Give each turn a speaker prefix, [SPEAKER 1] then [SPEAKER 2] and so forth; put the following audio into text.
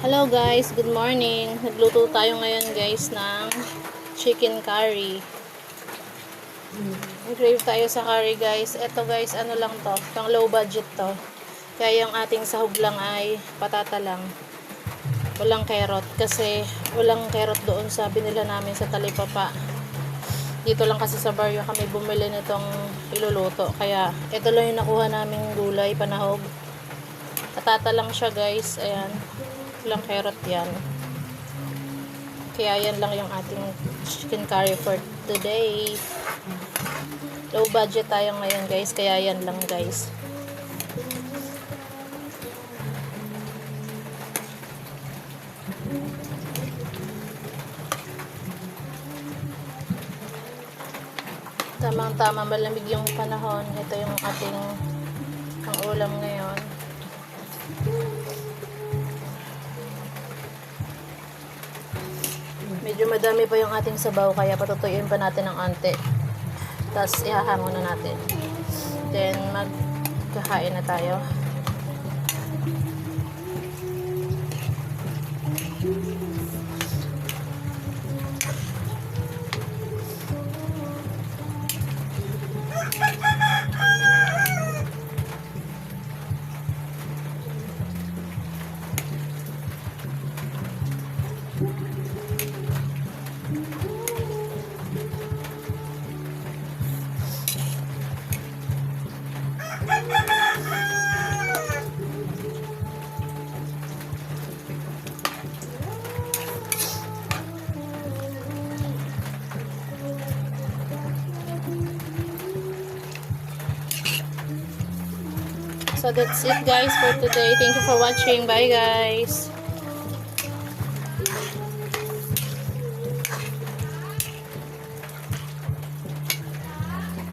[SPEAKER 1] Hello guys, good morning. Nagluto tayo ngayon guys ng chicken curry. Nag-crave tayo sa curry guys. Ito guys, ano lang to, pang low budget to. Kaya yung ating sahog lang ay patata lang. Walang carrot kasi walang carrot doon sa binila namin sa Talipapa. Dito lang kasi sa baryo kami bumili nitong iluluto. Kaya ito lang yung nakuha naming gulay, panahog. Patata lang siya guys. Ayan. Walang carrot yan. Kaya yan lang yung ating chicken curry for today. Low budget tayo ngayon guys. Kaya yan lang guys. Tamang tama, malamig yung panahon. Ito yung ating ang ulam ngayon. Medyo madami pa yung ating sabaw kaya patutuyuin pa natin ng ante. Tapos ihahango na natin. Then magkakain na tayo. So that's it guys for today. Thank you for watching. Bye guys.